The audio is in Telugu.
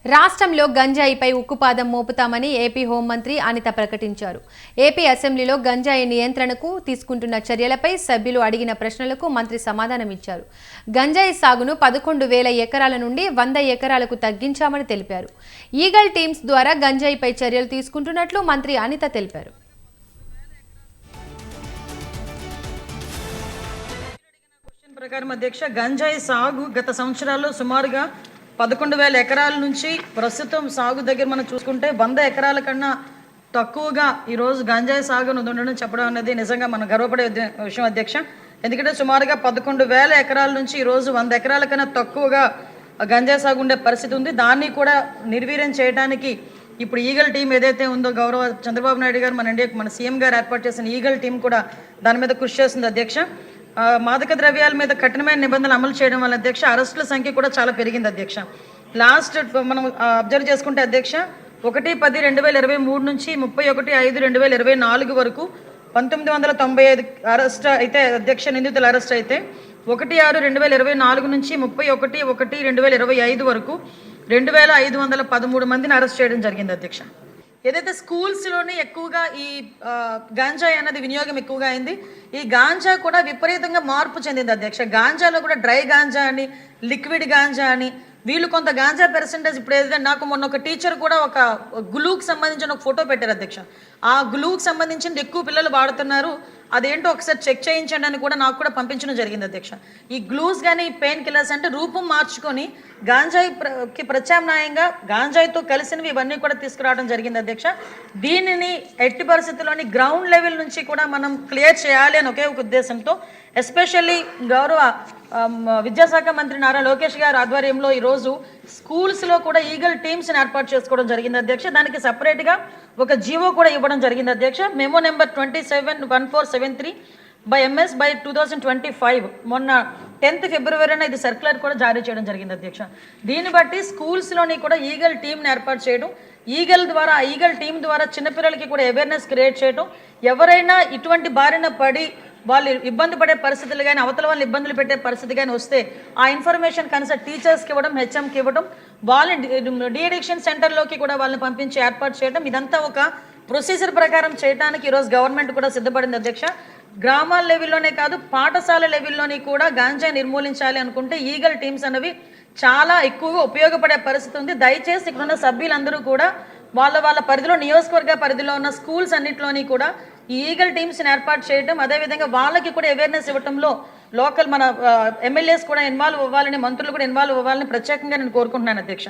రాష్ట్రంలో గంజాయిపై ఉక్కుపాదం మోపుతామని ఏపీ హోంమంత్రి అనిత ప్రకటించారు. ఏపీ అసెంబ్లీలో గంజాయి నియంత్రణకు తీసుకుంటున్న చర్యలపై సభ్యులు అడిగిన ప్రశ్నలకు మంత్రి సమాధానమిచ్చారు. గంజాయి సాగును 11,000 ఎకరాల నుండి 100 ఎకరాలకు తగ్గించామని తెలిపారు. ఈగల్ టీమ్స్ ద్వారా గంజాయిపై చర్యలు తీసుకుంటున్నట్లు మంత్రి అనిత తెలిపారు. ప్రకారం అధ్యక్ష, గంజాయి సాగు గత సంవత్సరాల్లో సుమారుగా 11,000 ఎకరాల నుంచి ప్రస్తుతం సాగు దగ్గర మనం చూసుకుంటే 100 ఎకరాల కన్నా తక్కువగా ఈరోజు గంజాయి సాగు ఉండడం చెప్పడం అనేది నిజంగా మనం గర్వపడే విషయం అధ్యక్ష. ఎందుకంటే సుమారుగా 11,000 ఎకరాల నుంచి ఈరోజు 100 ఎకరాల కన్నా తక్కువగా గంజాయి సాగు ఉండే పరిస్థితి ఉంది. దాన్ని కూడా నిర్వీర్యం చేయడానికి ఇప్పుడు ఈగల్ టీం ఏదైతే ఉందో గౌరవ చంద్రబాబు నాయుడు గారు మన సీఎం గారు ఏర్పాటు చేసిన ఈగల్ టీం కూడా దాని మీద కృషి చేస్తుంది అధ్యక్ష. మాదక ద్రవ్యాల మీద కఠినమైన నిబంధనలు అమలు చేయడం వల్ల అధ్యక్ష అరెస్టుల సంఖ్య కూడా చాలా పెరిగింది అధ్యక్ష. లాస్ట్ మనం అబ్జర్వ్ చేసుకుంటే అధ్యక్ష 1/10/2023 నుంచి 31/5/2024 వరకు 1995 అరెస్ట్ అయితే అధ్యక్ష నిందితుల అరెస్ట్ అయితే 1/6/2024 నుంచి 31/1/2025 వరకు 2,513 మందిని అరెస్ట్ చేయడం జరిగింది అధ్యక్ష. ఏదైతే స్కూల్స్లోని ఎక్కువగా ఈ గాంజా అన్నది వినియోగం ఎక్కువగా అయింది. ఈ గాంజా కూడా విపరీతంగా మార్పు చెందింది అధ్యక్ష. గాంజాలో కూడా డ్రై గాంజా అని, లిక్విడ్ గాంజా అని, వీళ్ళు కొంత గాంజా పర్సెంటేజ్ ఇప్పుడు ఏదైతే నాకు మొన్న ఒక టీచర్ కూడా ఒక గ్లూకి సంబంధించిన ఒక ఫోటో పెట్టారు అధ్యక్ష. ఆ గ్లూకి సంబంధించింది ఎక్కువ పిల్లలు వాడుతున్నారు, అదేంటో ఒకసారి చెక్ చేయించండి అని కూడా నాకు కూడా పంపించడం జరిగింది అధ్యక్ష. ఈ గ్లూస్ కానీ పెయిన్ కిల్లర్స్ అంటే రూపం మార్చుకొని గాంజాయికి ప్రత్యామ్నాయంగా గాంజాయితో కలిసినవి ఇవన్నీ కూడా తీసుకురావడం జరిగింది అధ్యక్ష. దీనిని ఎట్టి పరిస్థితుల్లోని గ్రౌండ్ లెవెల్ నుంచి కూడా మనం క్లియర్ చేయాలి అని ఒకే ఒక ఉద్దేశంతో ఎస్పెషల్లీ గౌరవ విద్యాశాఖ మంత్రి నారా లోకేష్ గారి ఆధ్వర్యంలో ఈరోజు స్కూల్స్లో కూడా ఈగల్ టీమ్స్ని ఏర్పాటు చేసుకోవడం జరిగింది అధ్యక్ష. దానికి సపరేట్గా ఒక జీవో కూడా ఇవ్వడం జరిగింది అధ్యక్ష. మెమో నెంబర్ 271473/MS/2025 మొన్న 10th ఫిబ్రవరిన ఇది సర్క్యులర్ కూడా జారీ చేయడం జరిగింది అధ్యక్ష. దీన్ని బట్టి స్కూల్స్లోని కూడా ఈగల్ టీమ్ని ఏర్పాటు చేయడం, ఈగల్ టీం ద్వారా చిన్నపిల్లలకి కూడా అవేర్నెస్ క్రియేట్ చేయడం, ఎవరైనా ఇటువంటి బారిన పడి వాళ్ళు ఇబ్బంది పడే పరిస్థితులు కానీ అవతల వాళ్ళు ఇబ్బందులు పెట్టే పరిస్థితి కానీ వస్తే ఆ ఇన్ఫర్మేషన్ కన్సల్ట్ టీచర్స్కి ఇవ్వడం, హెచ్ఎంకి ఇవ్వడం, వాళ్ళని డీఅడిక్షన్ సెంటర్లోకి కూడా వాళ్ళని పంపించి ఏర్పాటు చేయడం, ఇదంతా ఒక ప్రొసీజర్ ప్రకారం చేయడానికి ఈరోజు గవర్నమెంట్ కూడా సిద్ధపడింది అధ్యక్ష. గ్రామాల లెవెల్లోనే కాదు పాఠశాల లెవెల్లోని కూడా గాంజా నిర్మూలించాలి అనుకుంటే ఈగల్ టీమ్స్ అనేవి చాలా ఎక్కువగా ఉపయోగపడే పరిస్థితి ఉంది. దయచేసి ఇక్కడ ఉన్న సభ్యులందరూ కూడా వాళ్ళ పరిధిలో నియోజకవర్గ పరిధిలో ఉన్న స్కూల్స్ అన్నింటిలోని కూడా ఈ ఈగల్ టీమ్స్ని ఏర్పాటు చేయడం, అదేవిధంగా వాళ్ళకి కూడా అవేర్నెస్ ఇవ్వడంలో లోకల్ మన ఎమ్మెల్యేస్ కూడా ఇన్వాల్వ్ అవ్వాలని, మంత్రులు కూడా ఇన్వాల్వ్ అవ్వాలని ప్రత్యేకంగా నేను కోరుకుంటున్నాను అధ్యక్ష.